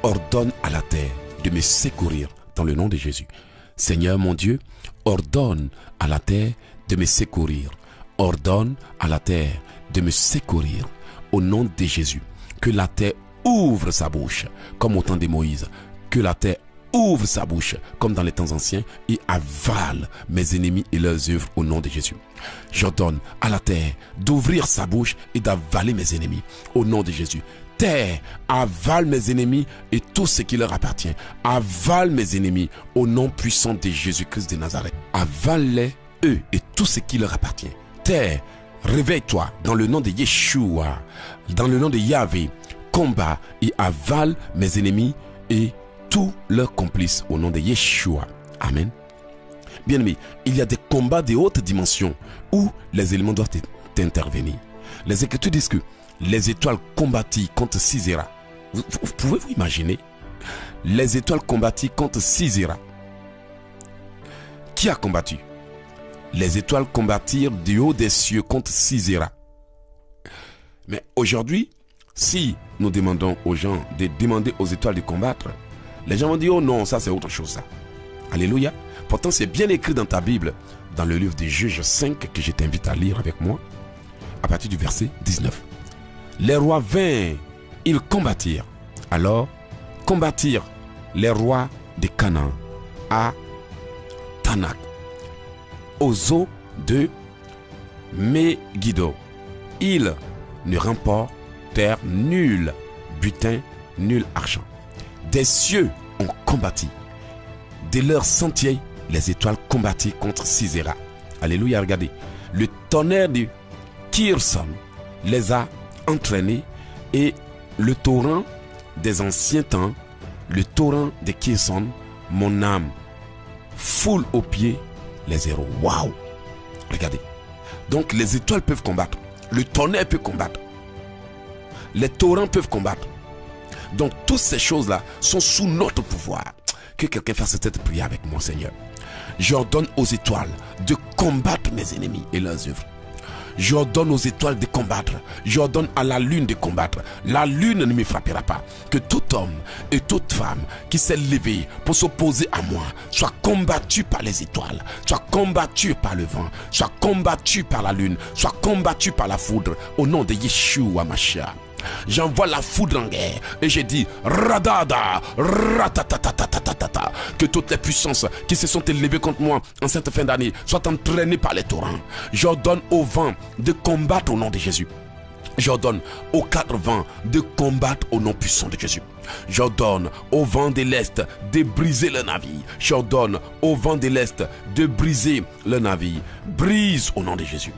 Ordonne à la terre de me secourir dans le nom de Jésus. Seigneur mon Dieu, ordonne à la terre de me secourir. Ordonne à la terre de me secourir au nom de Jésus. Que la terre ouvre sa bouche comme au temps de Moïse. Que la terre ouvre sa bouche comme dans les temps anciens et avale mes ennemis et leurs œuvres au nom de Jésus. J'ordonne à la terre d'ouvrir sa bouche et d'avaler mes ennemis au nom de Jésus. Terre, avale mes ennemis et tout ce qui leur appartient. Avale mes ennemis au nom puissant de Jésus-Christ de Nazareth. Avale-les, eux, et tout ce qui leur appartient. Terre, réveille-toi dans le nom de Yeshua, dans le nom de Yahvé. Combat et avale mes ennemis et tous leurs complices au nom de Yeshua. Amen. Bien-aimés, il y a des combats de haute dimension où les éléments doivent intervenir. Les Écritures disent que les étoiles combattirent contre Sisera. Vous pouvez vous imaginer? Les étoiles combattirent contre Sisera. Qui a combattu? Les étoiles combattirent du haut des cieux contre Sisera. Mais aujourd'hui, si nous demandons aux gens de demander aux étoiles de combattre, les gens vont dire, oh non, ça c'est autre chose ça. Alléluia. Pourtant c'est bien écrit dans ta Bible, dans le livre des Juges 5 que je t'invite à lire avec moi, à partir du verset 19. Les rois vinrent, ils combattirent. Alors, combattirent les rois de Canaan à Tanak, aux eaux de Megiddo. Ils ne remportèrent nul butin, nul argent. Des cieux ont combattu. De leurs sentiers, les étoiles combattirent contre Sisera. Alléluia, regardez. Le tonnerre de Kirson les a entraînés et le torrent des anciens temps, le torrent de Kirson, mon âme foule aux pieds les héros. Waouh! Regardez. Donc les étoiles peuvent combattre. Le tonnerre peut combattre. Les torrents peuvent combattre. Donc toutes ces choses-là sont sous notre pouvoir. Que quelqu'un fasse cette prière avec moi, Seigneur. J'ordonne aux étoiles de combattre mes ennemis et leurs œuvres. J'ordonne aux étoiles de combattre. J'ordonne à la lune de combattre. La lune ne me frappera pas. Que tout homme et toute femme qui s'est levé pour s'opposer à moi soit combattu par les étoiles, soit combattu par le vent, soit combattu par la lune, soit combattu par la foudre. Au nom de Yeshua Mashiach. J'envoie la foudre en guerre et j'ai dit radada, ratatatatata, que toutes les puissances qui se sont élevées contre moi en cette fin d'année soient entraînées par les torrents. J'ordonne au vent de combattre au nom de Jésus. J'ordonne aux quatre vents de combattre au nom puissant de Jésus. J'ordonne au vent de l'Est de briser le navire. J'ordonne au vent de l'Est de briser le navire. Brise au nom de Jésus.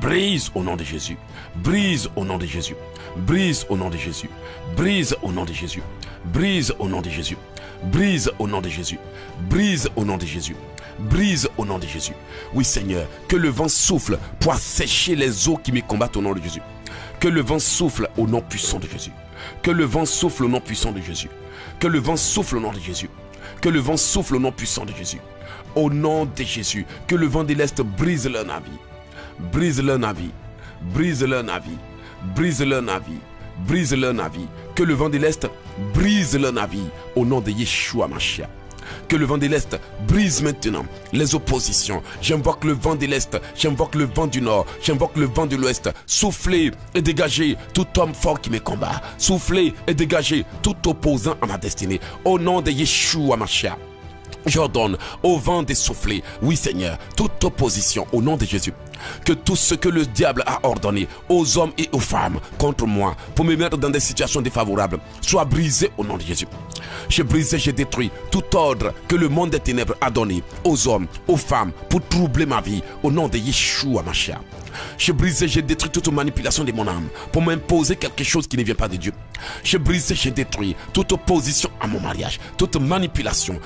Brise au nom de Jésus. Brise au nom de Jésus. Brise au nom de Jésus. Brise au nom de Jésus. Brise au nom de Jésus. Brise au nom de Jésus. Brise au nom de Jésus. Brise au nom de Jésus. Oui Seigneur, que le vent souffle pour assécher les eaux qui me combattent au nom de Jésus. Que le vent souffle au nom puissant de Jésus. Que le vent souffle au nom puissant de Jésus. Que le vent souffle au nom de Jésus. Que le vent souffle au nom puissant de Jésus. Au nom de Jésus, que le vent de l'Est brise leur navire. Brise leur navire. Brise leur navire. Brise leur navire. Brise leur navire. Que le vent de l'Est brise leur navire au nom de Yeshua Mashiach. Que le vent de l'Est brise maintenant les oppositions. J'invoque le vent de l'Est, j'invoque le vent du Nord, j'invoque le vent de l'Ouest. Soufflez et dégagez tout homme fort qui me combat. Soufflez et dégagez tout opposant à ma destinée. Au nom de Yeshua Mashiach. J'ordonne au vent de souffler, oui Seigneur, toute opposition au nom de Jésus. Que tout ce que le diable a ordonné aux hommes et aux femmes contre moi pour me mettre dans des situations défavorables soit brisé au nom de Jésus. J'ai brisé, j'ai détruit tout ordre que le monde des ténèbres a donné aux hommes, aux femmes pour troubler ma vie au nom de Yeshua Mashiach. J'ai brisé, j'ai détruit toute manipulation de mon âme pour m'imposer quelque chose qui ne vient pas de Dieu. J'ai brisé, j'ai détruit toute opposition à mon mariage, toute manipulation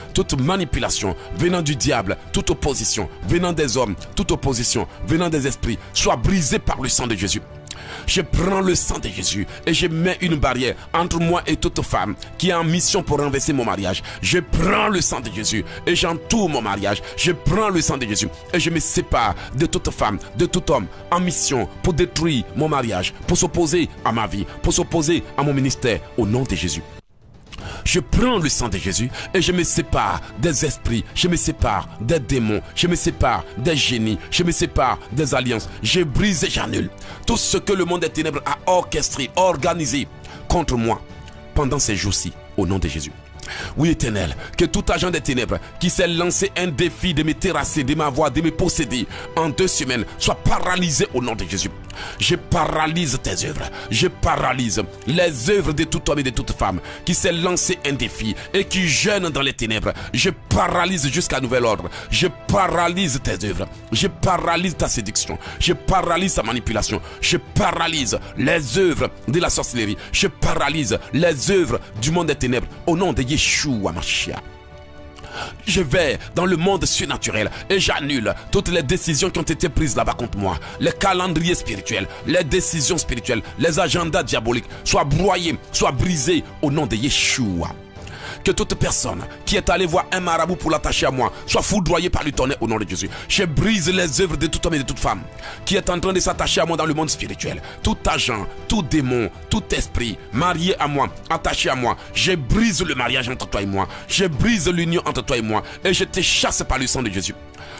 venant du diable, toute opposition venant des hommes, toute opposition venant des esprits, soit brisée par le sang de Jésus. Je prends le sang de Jésus et je mets une barrière entre moi et toute femme qui est en mission pour renverser mon mariage. Je prends le sang de Jésus et j'entoure mon mariage. Je prends le sang de Jésus et je me sépare de toute femme, de tout homme en mission pour détruire mon mariage, pour s'opposer à ma vie, pour s'opposer à mon ministère au nom de Jésus. Je prends le sang de Jésus et je me sépare des esprits, je me sépare des démons, je me sépare des génies, je me sépare des alliances. Je brise et j'annule tout ce que le monde des ténèbres a orchestré, organisé contre moi pendant ces jours-ci, au nom de Jésus. Oui, Éternel, que tout agent des ténèbres qui s'est lancé un défi de me terrasser, de m'avoir, de me posséder en 2 semaines, soit paralysé au nom de Jésus. Je paralyse tes œuvres. Je paralyse les œuvres de tout homme et de toute femme qui s'est lancé un défi et qui jeûne dans les ténèbres. Je paralyse jusqu'à nouvel ordre. Je paralyse tes œuvres. Je paralyse ta séduction. Je paralyse ta manipulation. Je paralyse les œuvres de la sorcellerie. Je paralyse les œuvres du monde des ténèbres au nom de Yeshua Mashiach. Je vais dans le monde surnaturel et j'annule toutes les décisions qui ont été prises là-bas contre moi. Les calendriers spirituels, les décisions spirituelles, les agendas diaboliques soient broyés, soient brisés au nom de Yeshua. Que toute personne qui est allée voir un marabout pour l'attacher à moi soit foudroyée par le tonnerre au nom de Jésus. Je brise les œuvres de tout homme et de toute femme qui est en train de s'attacher à moi dans le monde spirituel. Tout agent, tout démon, tout esprit marié à moi, attaché à moi. Je brise le mariage entre toi et moi. Je brise l'union entre toi et moi. Et je te chasse par le sang de Jésus.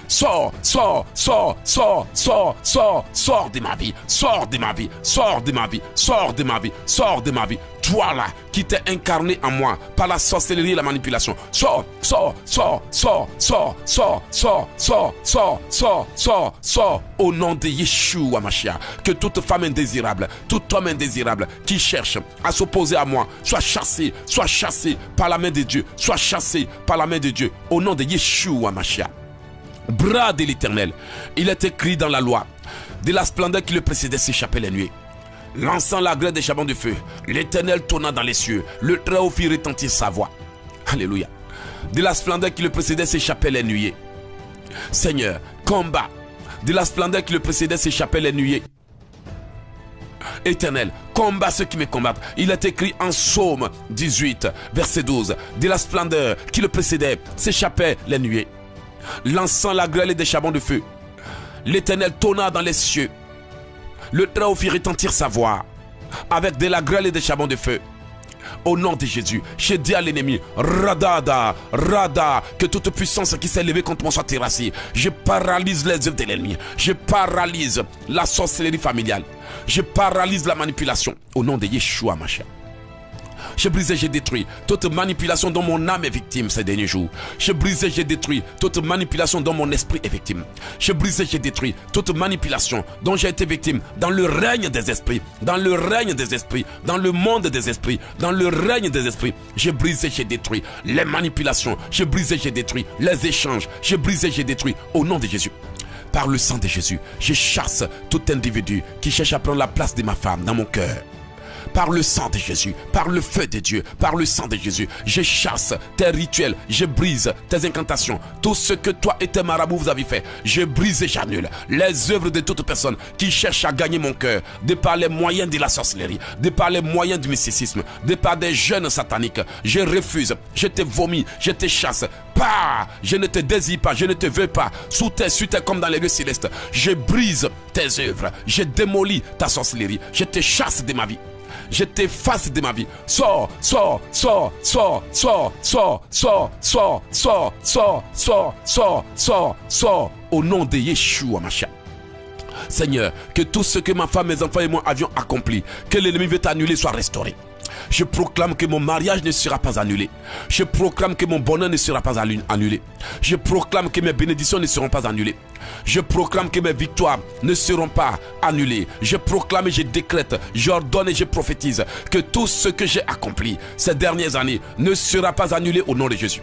Sors, sors, sors, sors, sors, sors, sors de ma vie, sors de ma vie, sors de ma vie, sors de ma vie, sors de ma vie. Toi là, qui t'es incarné en moi par la sorcellerie et la manipulation. Sors, sors, sors, sors, sors, sors, sors, sors, sors, sors, sors, sors, au nom de Yeshua Mashiach. Que toute femme indésirable, tout homme indésirable qui cherche à s'opposer à moi, soit chassé par la main de Dieu, soit chassé par la main de Dieu, au nom de Yeshua Mashiach. Bras de l'Éternel, il est écrit dans la loi, de la splendeur qui le précédait s'échappait les nuées. Lançant la grêle des charbons de feu, l'Éternel tonna dans les cieux, le Très-Haut fit retentir sa voix. Alléluia. De la splendeur qui le précédait s'échappait les nuées. Seigneur, combat. De la splendeur qui le précédait s'échappait les nuées. Éternel, combat ceux qui me combattent. Il est écrit en Psaume 18, verset 12. De la splendeur qui le précédait s'échappait les nuées. Lançant la grêle des charbons de feu, l'Éternel tonna dans les cieux. Le Très-Haut fit retentir sa voix avec de la grêle et des charbons de feu. Au nom de Jésus, j'ai dit à l'ennemi, Radada, Rada, que toute puissance qui s'est levée contre moi soit terrassée. Je paralyse les œuvres de l'ennemi. Je paralyse la sorcellerie familiale. Je paralyse la manipulation. Au nom de Yeshua Mashiach. Je brise et j'ai détruit toute manipulation dont mon âme est victime ces derniers jours. Je brise et j'ai détruit toute manipulation dont mon esprit est victime. Je brise et j'ai détruit toute manipulation dont j'ai été victime dans le règne des esprits, dans le règne des esprits, dans le monde des esprits, dans le règne des esprits. Je brise et j'ai détruit les manipulations. Je brise et j'ai détruit les échanges. Je brise et j'ai détruit au nom de Jésus. Par le sang de Jésus, je chasse tout individu qui cherche à prendre la place de ma femme dans mon cœur. Par le sang de Jésus, par le feu de Dieu, par le sang de Jésus, je chasse tes rituels, je brise tes incantations, tout ce que toi et tes marabouts vous avez fait, je brise et j'annule les œuvres de toute personne qui cherche à gagner mon cœur, de par les moyens de la sorcellerie, de par les moyens du mysticisme, de par des jeûnes sataniques. Je refuse, je te vomis, je te chasse. Pas, je ne te désire pas, je ne te veux pas. Sous tes comme dans les lieux célestes, je brise tes œuvres, je démolis ta sorcellerie, je te chasse de ma vie. Je t'efface de ma vie. Sors, sors, sors, sors, sors, sors, sors, sors, sors, sors, sors, sors, sors, sors, au nom de Yeshua Mashiach. Seigneur, que tout ce que ma femme, mes enfants et moi avions accompli, que l'ennemi veut annuler, soit restauré. Je proclame que mon mariage ne sera pas annulé. Je proclame que mon bonheur ne sera pas annulé. Je proclame que mes bénédictions ne seront pas annulées. Je proclame que mes victoires ne seront pas annulées. Je proclame et je décrète, j'ordonne et je prophétise que tout ce que j'ai accompli ces dernières années ne sera pas annulé au nom de Jésus.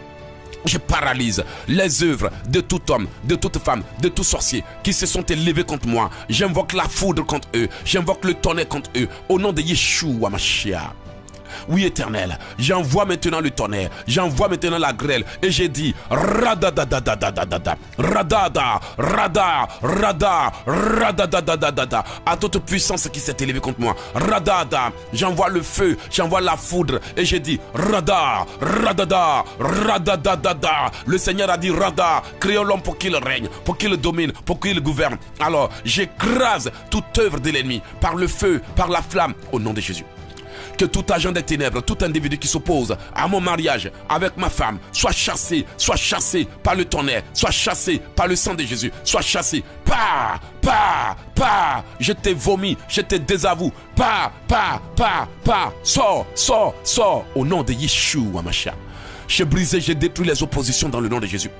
Je paralyse les œuvres de tout homme, de toute femme, de tout sorcier qui se sont élevés contre moi. J'invoque la foudre contre eux. J'invoque le tonnerre contre eux. Au nom de Yeshua Mashiach. Oui, Éternel, j'envoie maintenant le tonnerre, j'envoie maintenant la grêle, et j'ai dit radadadadadadada, radada, rada, rada, radadadadadada, à toute puissance qui s'est élevée contre moi, radada, j'envoie le feu, j'envoie la foudre, et j'ai dit rada, radada, radadadada. Le Seigneur a dit rada, créons l'homme pour qu'il règne, pour qu'il domine, pour qu'il gouverne. Alors j'écrase toute œuvre de l'ennemi par le feu, par la flamme, au nom de Jésus. Que tout agent des ténèbres, tout individu qui s'oppose à mon mariage avec ma femme, soit chassé par le tonnerre, soit chassé par le sang de Jésus, soit chassé. Je t'ai vomi, je te désavoue. Sors. Au nom de Yeshua, Mashiach. J'ai brisé, j'ai détruit les oppositions dans le nom de Jésus.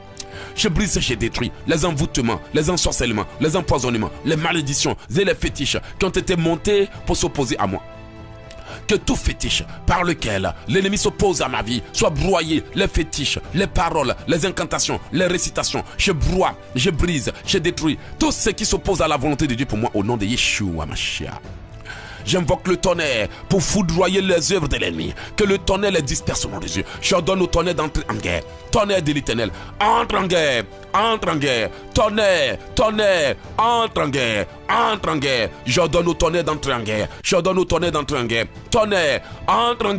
J'ai brisé, j'ai détruit les envoûtements, les ensorcellements, les empoisonnements, les malédictions et les fétiches qui ont été montés pour s'opposer à moi. Que tout fétiche par lequel l'ennemi s'oppose à ma vie soit broyé, les fétiches, les paroles, les incantations, les récitations. Je broie, je brise, je détruis tout ce qui s'oppose à la volonté de Dieu pour moi au nom de Yeshua Mashiach. J'invoque le tonnerre pour foudroyer les œuvres de l'ennemi. Que le tonnerre les disperse au nom de Dieu. J'ordonne au tonnerre d'entrer en guerre. Tonnerre de l'Éternel, entre en guerre. Tonnerre, entre en guerre. J'ordonne au tonnerre d'entrer en guerre. Tonnerre, entre en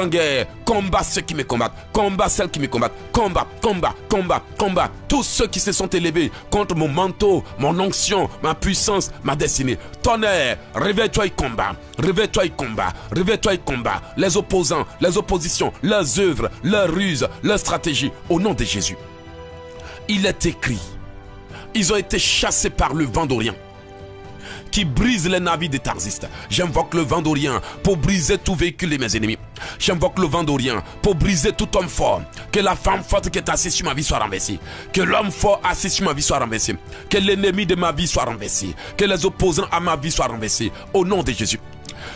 guerre. Combat ceux qui me combattent. Combat celles qui me combattent. Combat. Tous ceux qui se sont élevés contre mon manteau, mon onction, ma puissance, ma destinée. Tonnerre, réveille-toi et combat. Les opposants, les oppositions, leurs œuvres, leurs ruses, leurs stratégies. Au nom de Jésus. Il est écrit, ils ont été chassés par le vent d'Orient qui brise les navires des tarsistes. J'invoque le vent d'Orient pour briser tout véhicule de mes ennemis. J'invoque le vent d'Orient pour briser tout homme fort. Que la femme forte qui est assise sur ma vie soit renversée. Que l'homme fort assis sur ma vie soit renversé. Que l'ennemi de ma vie soit renversé. Que les opposants à ma vie soient renversés. Au nom de Jésus.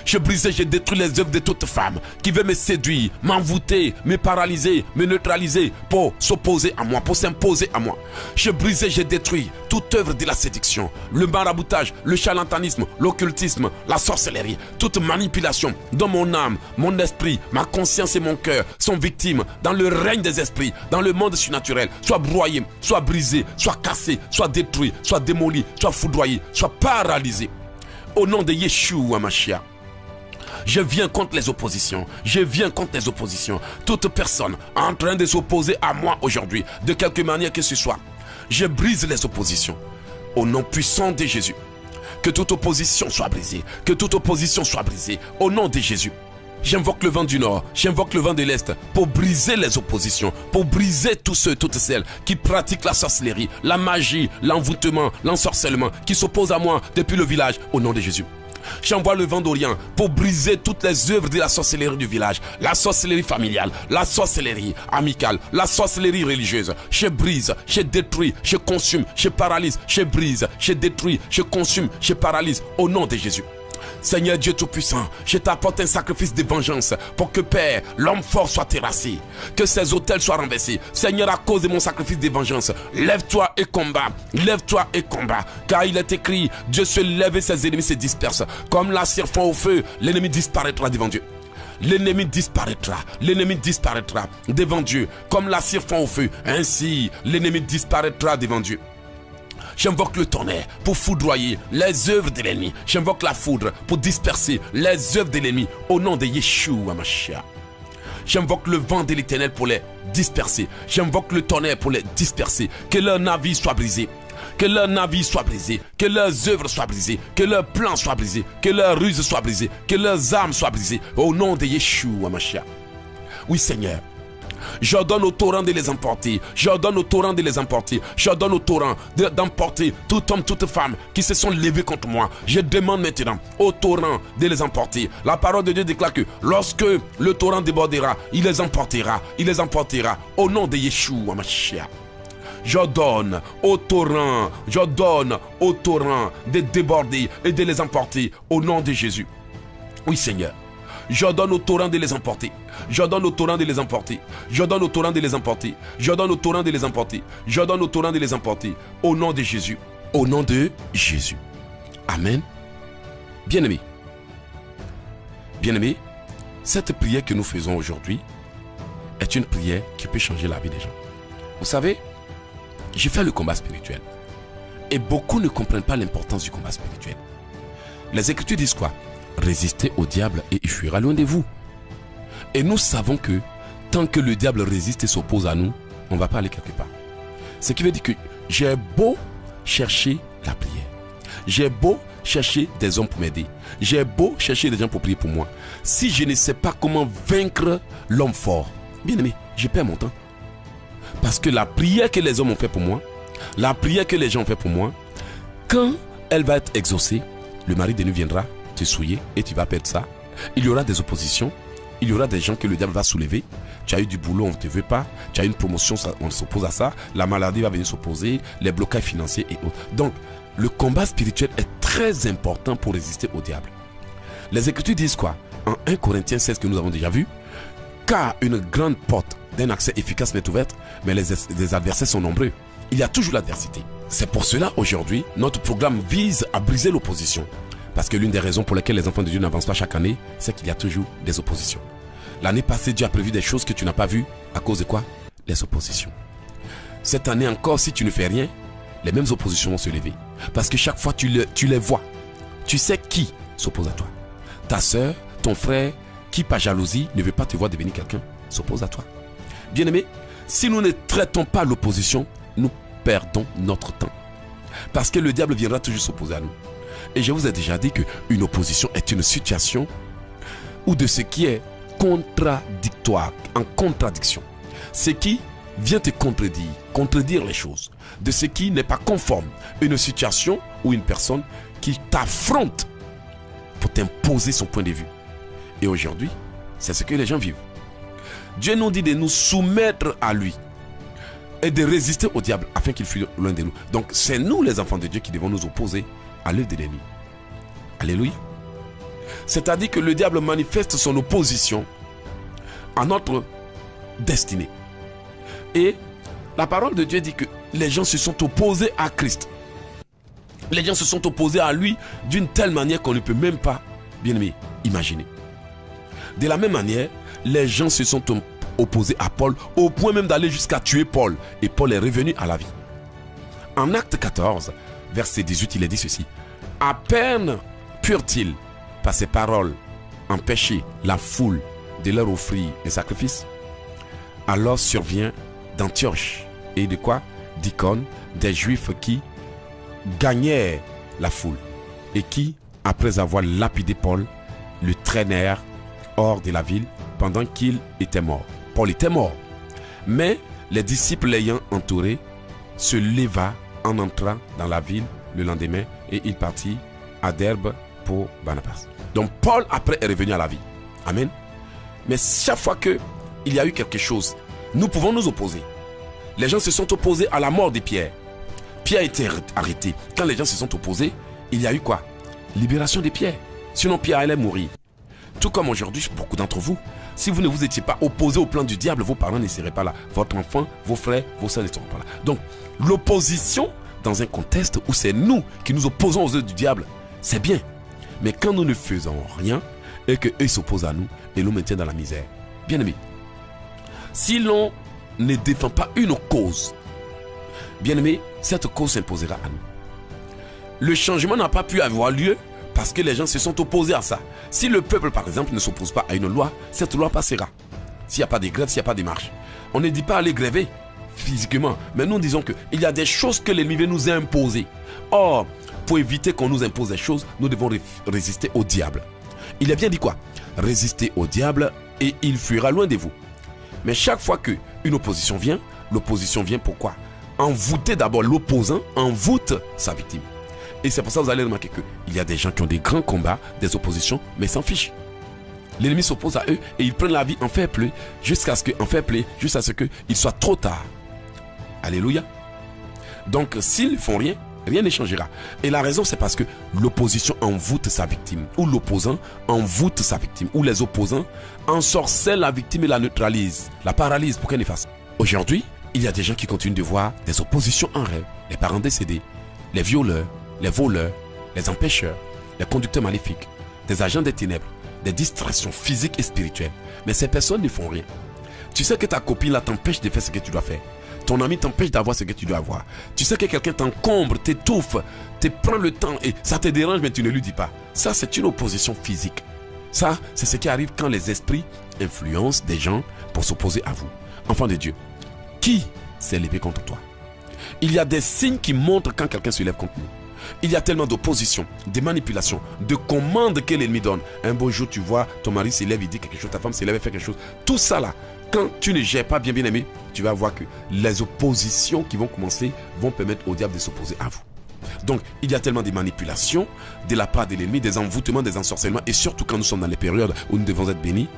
Je brisais, je détruis les œuvres de toute femme qui veut me séduire, m'envoûter, me paralyser, me neutraliser pour s'opposer à moi, pour s'imposer à moi. Je brisais, je détruis toute œuvre de la séduction, le maraboutage, le charlatanisme, l'occultisme, la sorcellerie, toute manipulation dont mon âme, mon esprit, ma conscience et mon cœur sont victimes dans le règne des esprits, dans le monde surnaturel, soit broyé, soit brisé, soit cassé, soit détruit, soit démoli, soit foudroyé, soit paralysé. Au nom de Yeshua Mashiach. Je viens contre les oppositions. Toute personne en train de s'opposer à moi aujourd'hui, de quelque manière que ce soit, je brise les oppositions. Au nom puissant de Jésus. Que toute opposition soit brisée. Au nom de Jésus. J'invoque le vent du nord, j'invoque le vent de l'est pour briser les oppositions, pour briser tous ceux, toutes celles qui pratiquent la sorcellerie, la magie, l'envoûtement, l'ensorcellement, qui s'opposent à moi depuis le village, au nom de Jésus. J'envoie le vent d'Orient pour briser toutes les œuvres de la sorcellerie du village, la sorcellerie familiale, la sorcellerie amicale, la sorcellerie religieuse. Je brise, je détruis, je consume, je paralyse, je brise, je détruis, je consume, je paralyse au nom de Jésus. Seigneur Dieu Tout-Puissant, je t'apporte un sacrifice de vengeance pour que Père, l'homme fort soit terrassé, que ses autels soient renversés. Seigneur, à cause de mon sacrifice de vengeance, lève-toi et combat, car il est écrit, Dieu se lève et ses ennemis se dispersent. Comme la cire fond au feu, l'ennemi disparaîtra devant Dieu. L'ennemi disparaîtra devant Dieu, comme la cire fond au feu, ainsi l'ennemi disparaîtra devant Dieu. J'invoque le tonnerre pour foudroyer les œuvres de l'ennemi. J'invoque la foudre pour disperser les œuvres de l'ennemi au nom de Yeshua Mashiach. J'invoque le vent de l'Éternel pour les disperser. J'invoque le tonnerre pour les disperser. Que leur navire soit brisé. Que leurs navires soient brisés, que leurs œuvres soient brisées, que leurs plans soient brisés, que leurs ruses soient brisées, que leurs armes soient brisées au nom de Yeshua Mashiach. Oui Seigneur. J'ordonne au torrent de les emporter. J'ordonne au torrent d'emporter tout homme, toute femme qui se sont levés contre moi. Je demande maintenant au torrent de les emporter. La parole de Dieu déclare que lorsque le torrent débordera, il les emportera. Au nom de Yeshua Mashiach. J'ordonne au torrent de déborder et de les emporter au nom de Jésus. Oui Seigneur. J'ordonne au torrent de les emporter. Au nom de Jésus. Amen. Bien-aimés, cette prière que nous faisons aujourd'hui est une prière qui peut changer la vie des gens. Vous savez, j'ai fait le combat spirituel. Et beaucoup ne comprennent pas l'importance du combat spirituel. Les Écritures disent quoi? Résistez au diable et il fuira loin de vous. Et nous savons que tant que le diable résiste et s'oppose à nous, on ne va pas aller quelque part. Ce qui veut dire que j'ai beau chercher la prière, j'ai beau chercher des hommes pour m'aider. J'ai beau chercher des gens pour prier pour moi. Si je ne sais pas comment vaincre l'homme fort, bien aimé, je perds mon temps. Parce que la prière que les hommes ont fait pour moi, la prière que les gens ont fait pour moi, quand elle va être exaucée, le mari de nous viendra te souiller et tu vas perdre ça. Il y aura des oppositions. Il y aura des gens que le diable va soulever. Tu as eu du boulot, on ne te veut pas. Tu as eu une promotion, on s'oppose à ça. La maladie va venir s'opposer. Les blocages financiers et autres. Donc, le combat spirituel est très important pour résister au diable. Les Écritures disent quoi? En 1 Corinthiens 16 que nous avons déjà vu. Car une grande porte d'un accès efficace n'est ouverte, mais les adversaires sont nombreux. Il y a toujours l'adversité. C'est pour cela aujourd'hui, notre programme vise à briser l'opposition. Parce que l'une des raisons pour lesquelles les enfants de Dieu n'avancent pas chaque année, c'est qu'il y a toujours des oppositions. L'année passée, Dieu a prévu des choses que tu n'as pas vues. À cause de quoi? Les oppositions. Cette année encore, si tu ne fais rien, les mêmes oppositions vont se lever. Parce que chaque fois, tu les vois. Tu sais qui s'oppose à toi. Ta soeur, ton frère, qui par jalousie ne veut pas te voir devenir quelqu'un, s'oppose à toi. Bien-aimé, si nous ne traitons pas l'opposition, nous perdons notre temps. Parce que le diable viendra toujours s'opposer à nous. Et je vous ai déjà dit qu'une opposition est une situation ou de ce qui est contradictoire, en contradiction. Ce qui vient te contredire les choses. De ce qui n'est pas conforme. Une situation ou une personne qui t'affronte pour t'imposer son point de vue. Et aujourd'hui, c'est ce que les gens vivent. Dieu nous dit de nous soumettre à lui et de résister au diable afin qu'il fuit loin de nous. Donc c'est nous les enfants de Dieu qui devons nous opposer à l'œuvre de l'ennemi. Alléluia. C'est-à-dire que le diable manifeste son opposition à notre destinée. Et la parole de Dieu dit que les gens se sont opposés à Christ. Les gens se sont opposés à lui d'une telle manière qu'on ne peut même pas, bien aimé, imaginer. De la même manière, les gens se sont opposés à Paul au point même d'aller jusqu'à tuer Paul. Et Paul est revenu à la vie. En Acte 14, verset 18, il est dit ceci. À peine purent-ils, par ces paroles, empêcher la foule de leur offrir un sacrifice. Alors survient d'Antioche et de quoi? d'Icône, des Juifs qui gagnèrent la foule et qui, après avoir lapidé Paul, le traînèrent hors de la ville pendant qu'il était mort. Paul était mort, mais les disciples l'ayant entouré, se leva en entrant dans la ville le lendemain et il partit à Derbe pour Barnabas. Donc Paul après est revenu à la vie. Amen. Mais chaque fois qu'il y a eu quelque chose, nous pouvons nous opposer. Les gens se sont opposés à la mort de Pierre. Pierre a été arrêté. Quand les gens se sont opposés, il y a eu quoi? Libération de Pierre. Sinon Pierre allait mourir. Tout comme aujourd'hui, beaucoup d'entre vous, si vous ne vous étiez pas opposé au plan du diable, vos parents ne seraient pas là. Votre enfant, vos frères, vos soeurs ne seront pas là. Donc l'opposition dans un contexte où c'est nous qui nous opposons aux œuvres du diable, c'est bien. Mais quand nous ne faisons rien et qu'eux s'opposent à nous et nous maintiennent dans la misère, bien aimé, si l'on ne défend pas une cause, bien aimé, cette cause s'imposera à nous. Le changement n'a pas pu avoir lieu parce que les gens se sont opposés à ça. Si le peuple, par exemple, ne s'oppose pas à une loi, cette loi passera. S'il n'y a pas de grève, s'il n'y a pas de marche. On ne dit pas aller gréver physiquement, mais nous disons qu'il y a des choses que l'ennemi veut nous imposer. Or, pour éviter qu'on nous impose des choses, nous devons résister au diable. Il est bien dit quoi? Résister au diable et il fuira loin de vous. Mais chaque fois qu'une opposition vient, l'opposition vient pourquoi? Envoûter d'abord l'opposant, envoûte sa victime. Et c'est pour ça que vous allez remarquer qu'il y a des gens qui ont des grands combats, des oppositions, mais s'en fichent. L'ennemi s'oppose à eux et ils prennent la vie en fair play jusqu'à ce qu'il soit trop tard. Alléluia. Donc s'ils ne font rien, rien ne changera. Et la raison c'est parce que l'opposition envoûte sa victime, ou l'opposant envoûte sa victime, ou les opposants ensorcellent la victime et la neutralisent, la paralysent pour qu'elle ne fasse. Aujourd'hui, il y a des gens qui continuent de voir des oppositions en rêve, les parents décédés, les violeurs, les voleurs, les empêcheurs, les conducteurs maléfiques, des agents des ténèbres, des distractions physiques et spirituelles. Mais ces personnes ne font rien. Tu sais que ta copine là t'empêche de faire ce que tu dois faire. Ton ami t'empêche d'avoir ce que tu dois avoir. Tu sais que quelqu'un t'encombre, t'étouffe, te prend le temps et ça te dérange mais tu ne lui dis pas. Ça c'est une opposition physique. Ça c'est ce qui arrive quand les esprits influencent des gens pour s'opposer à vous. Enfant de Dieu, qui s'est levé contre toi? Il y a des signes qui montrent quand quelqu'un se lève contre nous. Il y a tellement d'opposition, de manipulation, de commandes que l'ennemi donne. Un beau jour, tu vois, ton mari s'élève, il dit quelque chose, ta femme s'élève et fait quelque chose. Tout ça là, quand tu ne gères pas bien aimé, tu vas voir que les oppositions qui vont commencer vont permettre au diable de s'opposer à vous. Donc, il y a tellement de manipulations de la part de l'ennemi, des envoûtements, des ensorcellements, et surtout quand nous sommes dans les périodes où nous devons être bénis,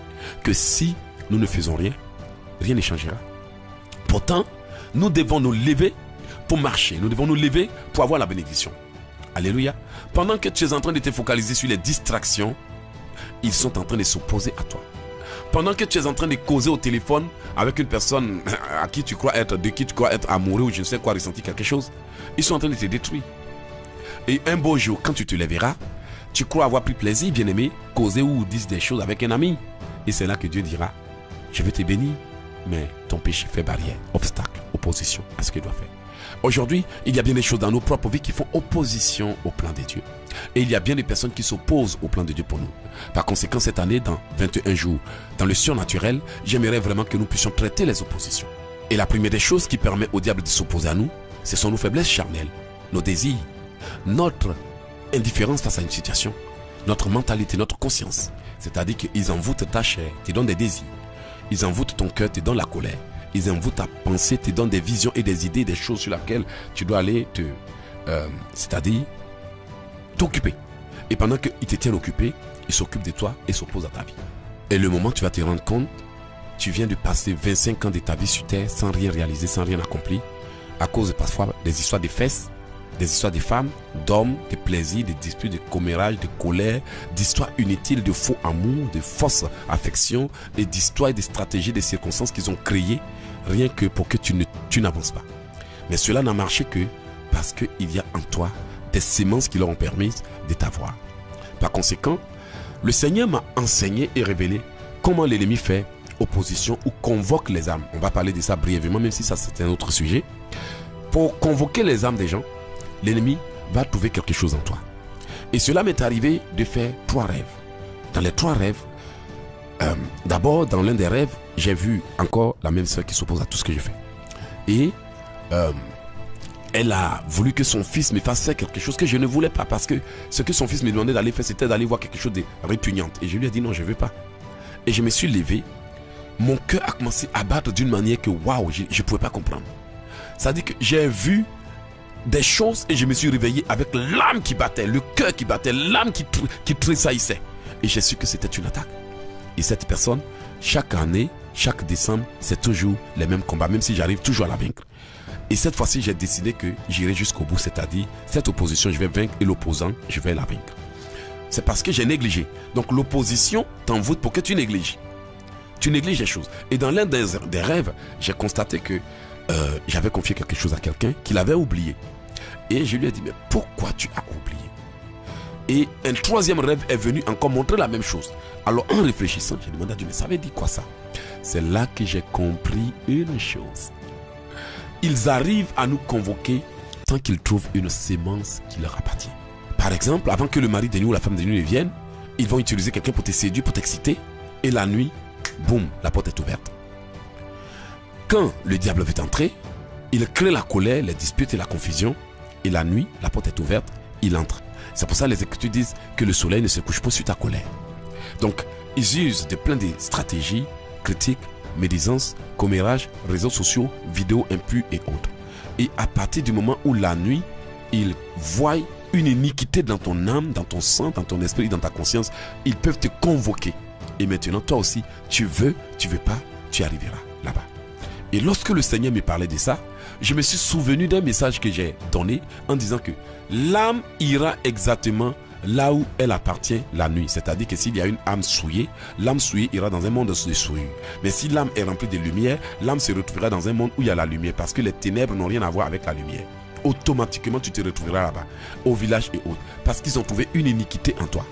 que si nous ne faisons rien, rien ne changera. Pourtant, nous devons nous lever pour marcher. Nous devons nous lever pour avoir la bénédiction. Alléluia. Pendant que tu es en train de te focaliser sur les distractions, ils sont en train de s'opposer à toi. Pendant que tu es en train de causer au téléphone avec une personne à qui tu crois être, de qui tu crois être amoureux ou je ne sais quoi, ressentir quelque chose, ils sont en train de te détruire. Et un beau jour, quand tu te lèveras, tu crois avoir pris plaisir, bien-aimé, causer ou dire des choses avec un ami. Et c'est là que Dieu dira, je vais te bénir, mais ton péché fait barrière, obstacle, opposition à ce qu'il doit faire. Aujourd'hui, il y a bien des choses dans nos propres vies qui font opposition au plan de Dieu. Et il y a bien des personnes qui s'opposent au plan de Dieu pour nous. Par conséquent, cette année, dans 21 jours, dans le surnaturel, j'aimerais vraiment que nous puissions traiter les oppositions. Et la première des choses qui permet au diable de s'opposer à nous, ce sont nos faiblesses charnelles, nos désirs, notre indifférence face à une situation, notre mentalité, notre conscience. C'est-à-dire qu'ils envoûtent ta chair, te donnent des désirs. Ils envoûtent ton cœur, te donnent la colère. Ils envoûtent ta pensée, te donnent des visions et des idées, des choses sur lesquelles tu dois aller c'est-à-dire t'occuper. Et pendant qu'ils te tiennent occupé, ils s'occupent de toi et s'opposent à ta vie. Et le moment où tu vas te rendre compte, tu viens de passer 25 ans de ta vie sur terre sans rien réaliser, sans rien accomplir, à cause parfois des histoires de fesses, des histoires de femmes, d'hommes, de plaisirs, de disputes, de commérages, de colère, d'histoires inutiles, de faux amours, de fausses affections, et d'histoires et de stratégies, de circonstances qu'ils ont créées, rien que pour que tu n'avances pas. Mais cela n'a marché que parce qu'il y a en toi des semences qui leur ont permis de t'avoir. Par conséquent, le Seigneur m'a enseigné et révélé comment l'ennemi fait opposition ou convoque les âmes. On va parler de ça brièvement, même si ça c'est un autre sujet. Pour convoquer les âmes des gens, l'ennemi va trouver quelque chose en toi. Et cela m'est arrivé de faire 3 rêves. Dans les 3 rêves, d'abord dans l'un des rêves, j'ai vu encore la même sœur qui s'oppose à tout ce que je fais. Et elle a voulu que son fils me fasse faire quelque chose que je ne voulais pas, parce que ce que son fils me demandait d'aller faire, c'était d'aller voir quelque chose de répugnant. Et je lui ai dit non, je ne veux pas. Et je me suis levé. Mon cœur a commencé à battre d'une manière que waouh, je ne pouvais pas comprendre. Ça veut dire que j'ai vu des choses et je me suis réveillé avec l'âme qui battait, le cœur qui battait, l'âme qui tressaillissait. Et j'ai su que c'était une attaque. Et cette personne, chaque année, chaque décembre, c'est toujours les mêmes combats, même si j'arrive toujours à la vaincre. Et cette fois-ci, j'ai décidé que j'irai jusqu'au bout, c'est-à-dire cette opposition, je vais vaincre et l'opposant, je vais la vaincre. C'est parce que j'ai négligé. Donc l'opposition t'envoûte pour que tu négliges. Tu négliges les choses. Et dans l'un des rêves, j'ai constaté que j'avais confié quelque chose à quelqu'un qu'il avait oublié. Et je lui ai dit, mais pourquoi tu as oublié? Et un 3e rêve est venu encore montrer la même chose. Alors en réfléchissant, j'ai demandé à Dieu, mais ça veut dire quoi ça? C'est là que j'ai compris une chose. Ils arrivent à nous convoquer sans qu'ils trouvent une sémence qui leur appartient. Par exemple, avant que le mari de nuit ou la femme de nuit ne vienne, ils vont utiliser quelqu'un pour te séduire, pour t'exciter. Et la nuit, boum, la porte est ouverte. Quand le diable veut entrer, il crée la colère, les disputes et la confusion. Et la nuit, la porte est ouverte, il entre. C'est pour ça que les Écritures disent que le soleil ne se couche pas sur ta colère. Donc, ils usent de plein de stratégies, critiques, médisances, commérages, réseaux sociaux, vidéos impues et autres. Et à partir du moment où la nuit, ils voient une iniquité dans ton âme, dans ton sang, dans ton esprit, dans ta conscience, ils peuvent te convoquer. Et maintenant, toi aussi, tu veux pas, tu arriveras là-bas. Et lorsque le Seigneur me parlait de ça, je me suis souvenu d'un message que j'ai donné en disant que l'âme ira exactement là où elle appartient la nuit. C'est-à-dire que s'il y a une âme souillée, l'âme souillée ira dans un monde de souillure. Mais si l'âme est remplie de lumière, l'âme se retrouvera dans un monde où il y a la lumière, parce que les ténèbres n'ont rien à voir avec la lumière. Automatiquement, tu te retrouveras là-bas, au village et autres, parce qu'ils ont trouvé une iniquité en toi.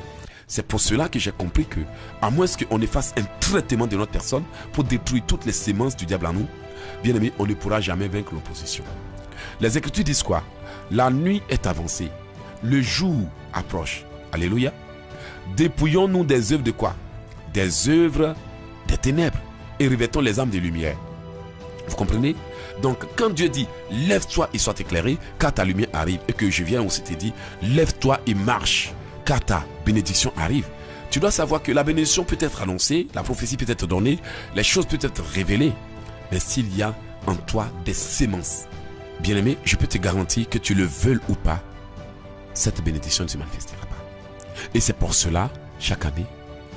C'est pour cela que j'ai compris que, à moins qu'on ne fasse un traitement de notre personne pour détruire toutes les sémences du diable en nous, bien aimé, on ne pourra jamais vaincre l'opposition. Les Écritures disent quoi? La nuit est avancée, le jour approche. Alléluia. Dépouillons-nous des œuvres de quoi? Des œuvres des ténèbres et revêtons les âmes de lumière. Vous comprenez? Donc quand Dieu dit lève-toi et sois éclairé car ta lumière arrive, et que je viens aussi te dire lève-toi et marche car ta bénédiction arrive, tu dois savoir que la bénédiction peut être annoncée, la prophétie peut être donnée, les choses peuvent être révélées, mais s'il y a en toi des semences, bien-aimé, je peux te garantir que tu le veuilles ou pas, cette bénédiction ne se manifestera pas. Et c'est pour cela, chaque année,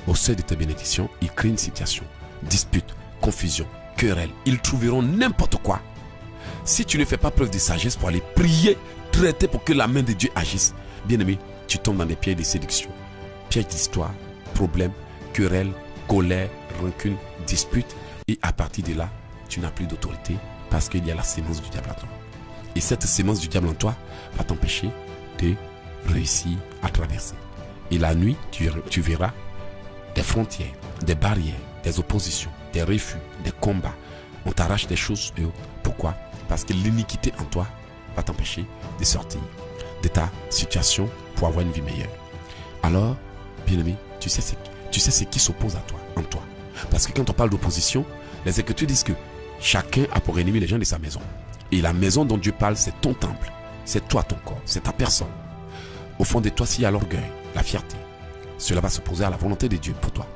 au seuil de tes bénédictions, ils créent une situation, dispute, confusion, querelle. Ils trouveront n'importe quoi. Si tu ne fais pas preuve de sagesse pour aller prier, traiter pour que la main de Dieu agisse, bien-aimé, tu tombes dans des pièges de séduction, pièges d'histoire, problèmes, querelles, colère, rancune, dispute. Et à partir de là, tu n'as plus d'autorité parce qu'il y a la sémence du diable en toi. Et cette sémence du diable en toi va t'empêcher de réussir à traverser. Et la nuit, tu verras des frontières, des barrières, des oppositions, des refus, des combats. On t'arrache des choses. Pourquoi? Parce que l'iniquité en toi va t'empêcher de sortir de ta situation pour avoir une vie meilleure. Alors, bien-aimé, tu sais ce qui s'oppose à toi, en toi. Parce que quand on parle d'opposition, les Écritures disent que chacun a pour ennemi les gens de sa maison. Et la maison dont Dieu parle, c'est ton temple. C'est toi, ton corps, c'est ta personne. Au fond de toi, s'il y a l'orgueil, la fierté, cela va s'opposer à la volonté de Dieu pour toi.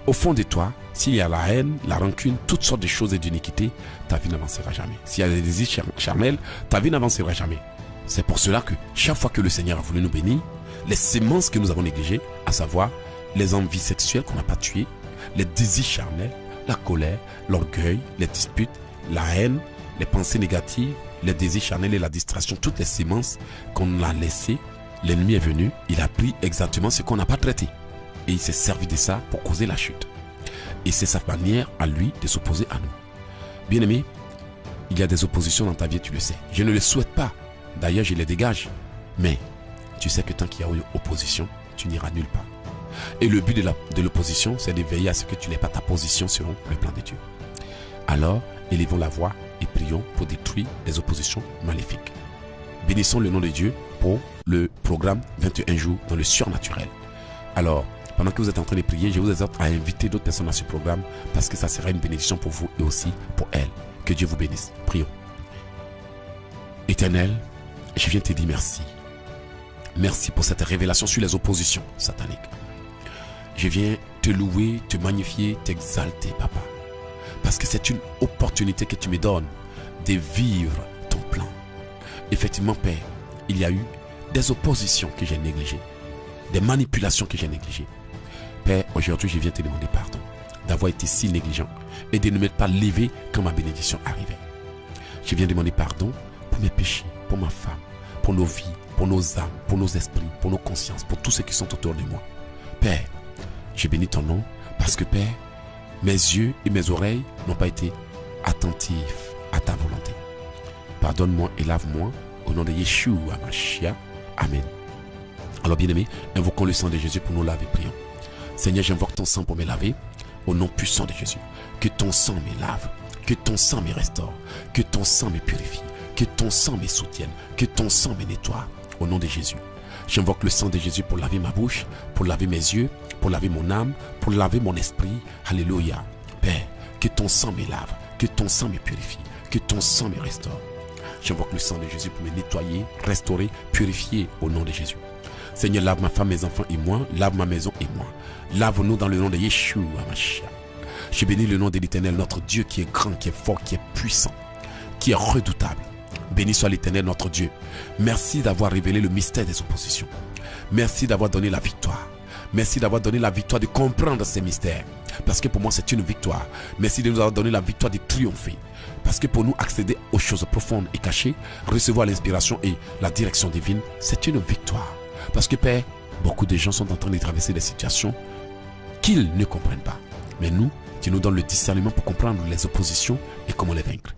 Au fond de toi, s'il y a la haine, la rancune, toutes sortes de choses et d'iniquité, ta vie n'avancera jamais. S'il y a des désirs charnels, ta vie n'avancera jamais. C'est pour cela que chaque fois que le Seigneur a voulu nous bénir, les semences que nous avons négligées, à savoir les envies sexuelles qu'on n'a pas tuées, les désirs charnels, la colère, l'orgueil, les disputes, la haine, les pensées négatives, les désirs charnels et la distraction, toutes les semences qu'on a laissées, l'ennemi est venu, il a pris exactement ce qu'on n'a pas traité. Et il s'est servi de ça pour causer la chute. Et c'est sa manière à lui de s'opposer à nous. Bien-aimé, il y a des oppositions dans ta vie, tu le sais. Je ne le souhaite pas. D'ailleurs, je les dégage. Mais tu sais que tant qu'il y a eu opposition, tu n'iras nulle part. Et le but de l'opposition, c'est de veiller à ce que tu n'aies pas ta position selon le plan de Dieu. Alors, élevons la voix et prions pour détruire les oppositions maléfiques. Bénissons le nom de Dieu pour le programme 21 jours dans le surnaturel. Alors, pendant que vous êtes en train de prier, je vous exhorte à inviter d'autres personnes à ce programme parce que ça sera une bénédiction pour vous et aussi pour elles. Que Dieu vous bénisse. Prions. Éternel, je viens te dire merci. Merci pour cette révélation sur les oppositions sataniques. Je viens te louer, te magnifier, t'exalter, Papa. Parce que c'est une opportunité que tu me donnes de vivre ton plan. Effectivement, Père, il y a eu des oppositions que j'ai négligées, des manipulations que j'ai négligées. Père, aujourd'hui, je viens te demander pardon d'avoir été si négligent et de ne m'être pas levé quand ma bénédiction arrivait. Je viens demander pardon pour mes péchés, pour ma femme, pour nos vies, pour nos âmes, pour nos esprits, pour nos consciences, pour tous ceux qui sont autour de moi. Père, je bénis ton nom parce que, Père, mes yeux et mes oreilles n'ont pas été attentifs à ta volonté. Pardonne-moi et lave-moi au nom de Yeshua Mashiach. Amen. Alors, bien-aimés, invoquons le sang de Jésus pour nous laver, prions. Seigneur, j'invoque ton sang pour me laver au nom puissant de Jésus. Que ton sang me lave, que ton sang me restaure, que ton sang me purifie, que ton sang me soutienne, que ton sang me nettoie au nom de Jésus. J'invoque le sang de Jésus pour laver ma bouche, pour laver mes yeux, pour laver mon âme, pour laver mon esprit. Alléluia. Père, que ton sang me lave, que ton sang me purifie, que ton sang me restaure. J'invoque le sang de Jésus pour me nettoyer, restaurer, purifier au nom de Jésus. Seigneur, lave ma femme, mes enfants et moi, lave ma maison et moi. Lave-nous dans le nom de Yeshua Mashiach. Je bénis le nom de l'Éternel, notre Dieu qui est grand, qui est fort, qui est puissant, qui est redoutable. Béni soit l'Éternel, notre Dieu. Merci d'avoir révélé le mystère des oppositions. Merci d'avoir donné la victoire. Merci d'avoir donné la victoire de comprendre ces mystères. Parce que pour moi, c'est une victoire. Merci de nous avoir donné la victoire de triompher. Parce que pour nous, accéder aux choses profondes et cachées, recevoir l'inspiration et la direction divine, c'est une victoire. Parce que, Père, beaucoup de gens sont en train de traverser des situations qu'ils ne comprennent pas. Mais nous, tu nous donnes le discernement pour comprendre les oppositions et comment les vaincre.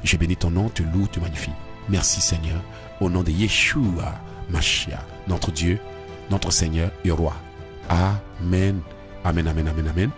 Je bénis ton nom, te loue, te magnifie. Merci Seigneur, au nom de Yeshua Mashiach, notre Dieu, notre Seigneur et Roi. Amen. Amen, amen, amen, amen.